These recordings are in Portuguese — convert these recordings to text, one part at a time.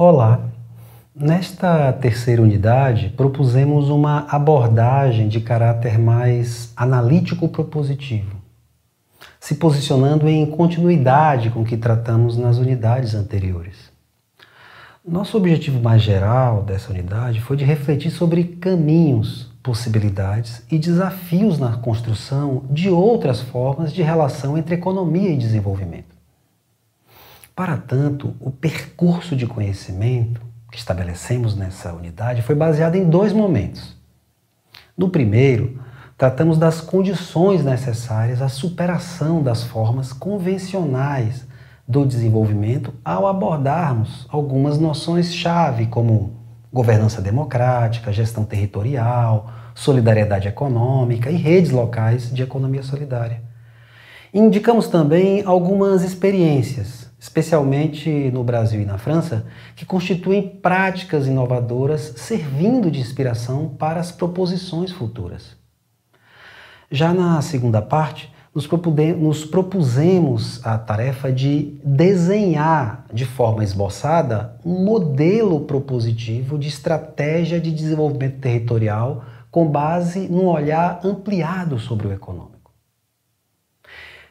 Olá! Nesta terceira unidade, propusemos uma abordagem de caráter mais analítico-propositivo, se posicionando em continuidade com o que tratamos nas unidades anteriores. Nosso objetivo mais geral dessa unidade foi de refletir sobre caminhos, possibilidades e desafios na construção de outras formas de relação entre economia e desenvolvimento. Para tanto, o percurso de conhecimento que estabelecemos nessa unidade foi baseado em dois momentos. No primeiro, tratamos das condições necessárias à superação das formas convencionais do desenvolvimento ao abordarmos algumas noções-chave como governança democrática, gestão territorial, solidariedade econômica e redes locais de economia solidária. Indicamos também algumas experiências, especialmente no Brasil e na França, que constituem práticas inovadoras servindo de inspiração para as proposições futuras. Já na segunda parte, nos propusemos a tarefa de desenhar de forma esboçada um modelo propositivo de estratégia de desenvolvimento territorial com base num olhar ampliado sobre o econômico.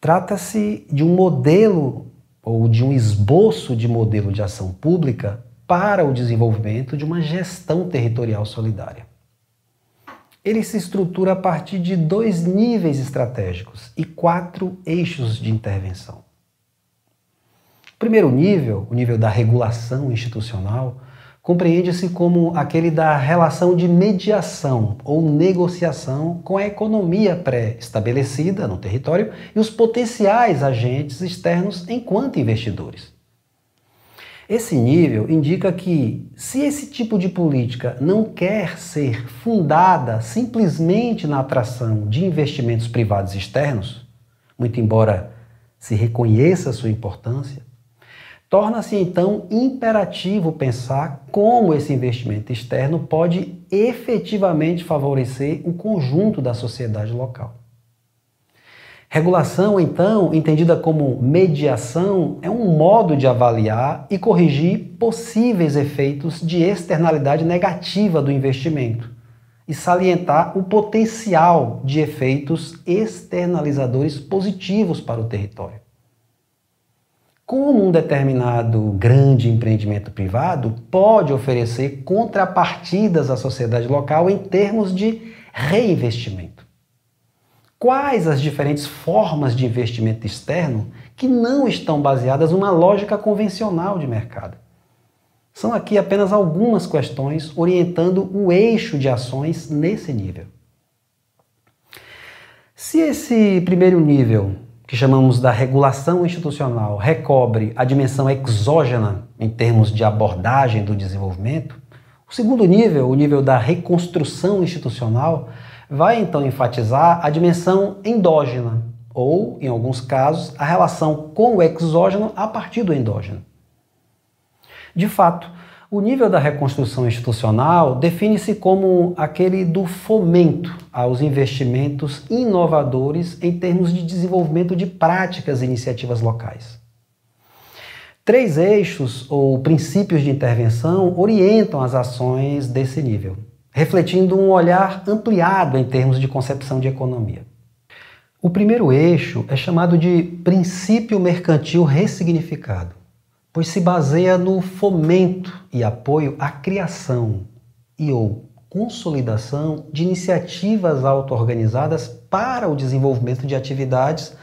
Trata-se de um modelo ou de um esboço de modelo de ação pública para o desenvolvimento de uma gestão territorial solidária. Ele se estrutura a partir de dois níveis estratégicos e 4 eixos de intervenção. O primeiro nível, o nível da regulação institucional, compreende-se como aquele da relação de mediação ou negociação com a economia pré-estabelecida no território e os potenciais agentes externos enquanto investidores. Esse nível indica que, se esse tipo de política não quer ser fundada simplesmente na atração de investimentos privados externos, muito embora se reconheça sua importância, torna-se então imperativo pensar como esse investimento externo pode efetivamente favorecer o conjunto da sociedade local. Regulação, então, entendida como mediação, é um modo de avaliar e corrigir possíveis efeitos de externalidade negativa do investimento e salientar o potencial de efeitos externalizadores positivos para o território. Como um determinado grande empreendimento privado pode oferecer contrapartidas à sociedade local em termos de reinvestimento? Quais as diferentes formas de investimento externo que não estão baseadas numa lógica convencional de mercado? São aqui apenas algumas questões orientando o eixo de ações nesse nível. Se esse primeiro nível, que chamamos da regulação institucional, recobre a dimensão exógena em termos de abordagem do desenvolvimento, o segundo nível, o nível da reconstrução institucional, vai então enfatizar a dimensão endógena, ou, em alguns casos, a relação com o exógeno a partir do endógeno. De fato, o nível da reconstrução institucional define-se como aquele do fomento aos investimentos inovadores em termos de desenvolvimento de práticas e iniciativas locais. 3 eixos ou princípios de intervenção orientam as ações desse nível, refletindo um olhar ampliado em termos de concepção de economia. O primeiro eixo é chamado de princípio mercantil ressignificado, pois se baseia no fomento e apoio à criação ou consolidação de iniciativas auto-organizadas para o desenvolvimento de atividades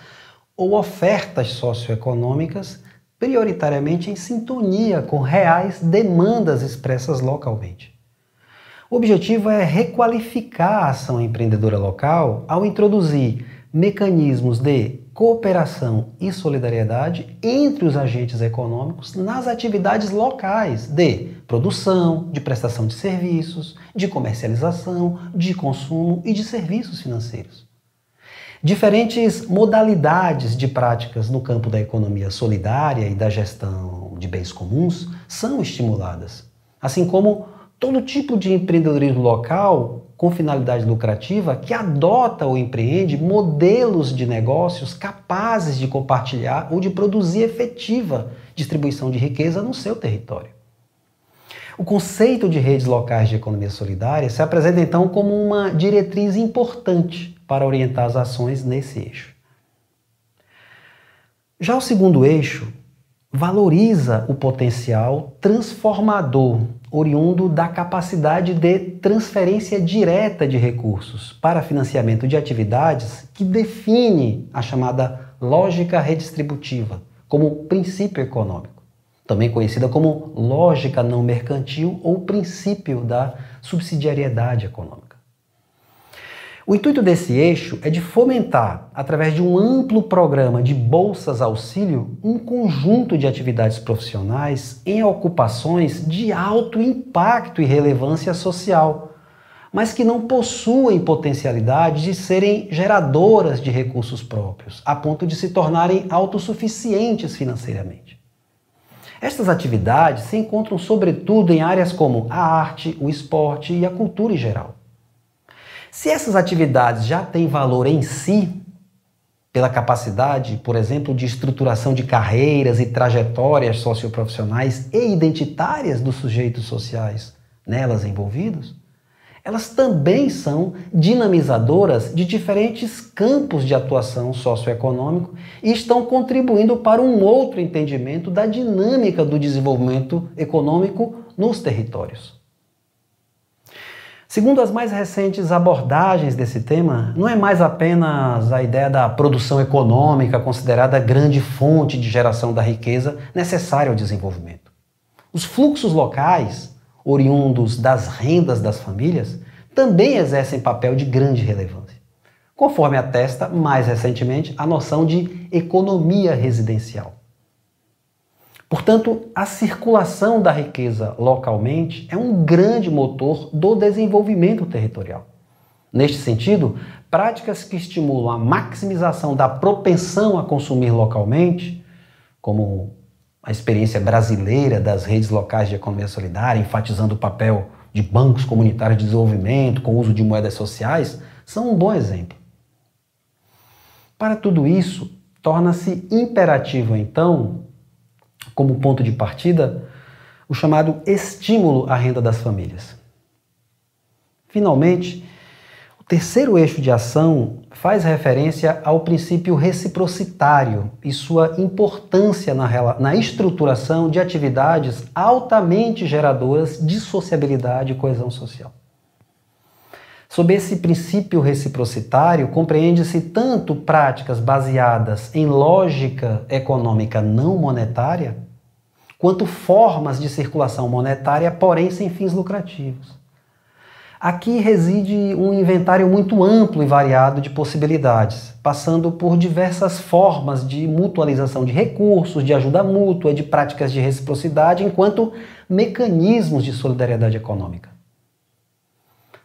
ou ofertas socioeconômicas prioritariamente em sintonia com reais demandas expressas localmente. O objetivo é requalificar a ação empreendedora local ao introduzir mecanismos de cooperação e solidariedade entre os agentes econômicos nas atividades locais de produção, de prestação de serviços, de comercialização, de consumo e de serviços financeiros. Diferentes modalidades de práticas no campo da economia solidária e da gestão de bens comuns são estimuladas, assim como todo tipo de empreendedorismo local com finalidade lucrativa que adota ou empreende modelos de negócios capazes de compartilhar ou de produzir efetiva distribuição de riqueza no seu território. O conceito de redes locais de economia solidária se apresenta então como uma diretriz importante para orientar as ações nesse eixo. Já o segundo eixo valoriza o potencial transformador oriundo da capacidade de transferência direta de recursos para financiamento de atividades que define a chamada lógica redistributiva como princípio econômico, também conhecida como lógica não mercantil ou princípio da subsidiariedade econômica. O intuito desse eixo é de fomentar, através de um amplo programa de bolsas-auxílio, um conjunto de atividades profissionais em ocupações de alto impacto e relevância social, mas que não possuem potencialidade de serem geradoras de recursos próprios, a ponto de se tornarem autossuficientes financeiramente. Estas atividades se encontram sobretudo em áreas como a arte, o esporte e a cultura em geral. Se essas atividades já têm valor em si, pela capacidade, por exemplo, de estruturação de carreiras e trajetórias socioprofissionais e identitárias dos sujeitos sociais nelas envolvidos, elas também são dinamizadoras de diferentes campos de atuação socioeconômico e estão contribuindo para um outro entendimento da dinâmica do desenvolvimento econômico nos territórios. Segundo as mais recentes abordagens desse tema, não é mais apenas a ideia da produção econômica considerada grande fonte de geração da riqueza necessária ao desenvolvimento. Os fluxos locais, oriundos das rendas das famílias, também exercem papel de grande relevância, conforme atesta, mais recentemente, a noção de economia residencial. Portanto, a circulação da riqueza localmente é um grande motor do desenvolvimento territorial. Neste sentido, práticas que estimulam a maximização da propensão a consumir localmente, como a experiência brasileira das redes locais de economia solidária, enfatizando o papel de bancos comunitários de desenvolvimento com o uso de moedas sociais, são um bom exemplo. Para tudo isso, torna-se imperativo, então, como ponto de partida, o chamado estímulo à renda das famílias. Finalmente, o terceiro eixo de ação faz referência ao princípio reciprocitário e sua importância na estruturação de atividades altamente geradoras de sociabilidade e coesão social. Sob esse princípio reciprocitário, compreende-se tanto práticas baseadas em lógica econômica não monetária, quanto formas de circulação monetária, porém sem fins lucrativos. Aqui reside um inventário muito amplo e variado de possibilidades, passando por diversas formas de mutualização de recursos, de ajuda mútua, de práticas de reciprocidade, enquanto mecanismos de solidariedade econômica.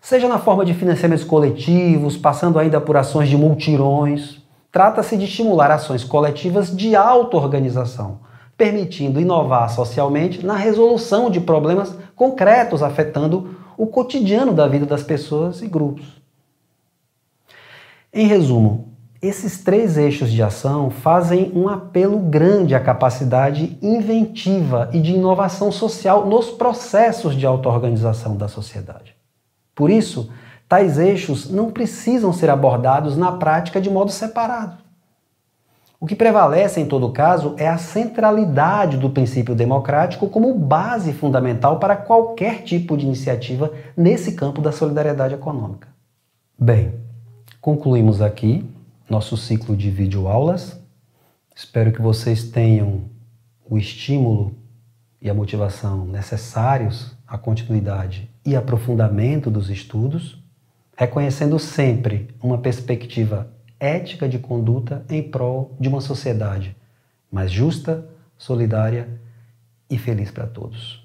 Seja na forma de financiamentos coletivos, passando ainda por ações de multirões, trata-se de estimular ações coletivas de auto-organização, permitindo inovar socialmente na resolução de problemas concretos afetando o cotidiano da vida das pessoas e grupos. Em resumo, esses três eixos de ação fazem um apelo grande à capacidade inventiva e de inovação social nos processos de auto-organização da sociedade. Por isso, tais eixos não precisam ser abordados na prática de modo separado. O que prevalece, em todo caso, é a centralidade do princípio democrático como base fundamental para qualquer tipo de iniciativa nesse campo da solidariedade econômica. Bem, concluímos aqui nosso ciclo de videoaulas. Espero que vocês tenham o estímulo e a motivação necessários à continuidade e aprofundamento dos estudos, reconhecendo sempre uma perspectiva ética de conduta em prol de uma sociedade mais justa, solidária e feliz para todos.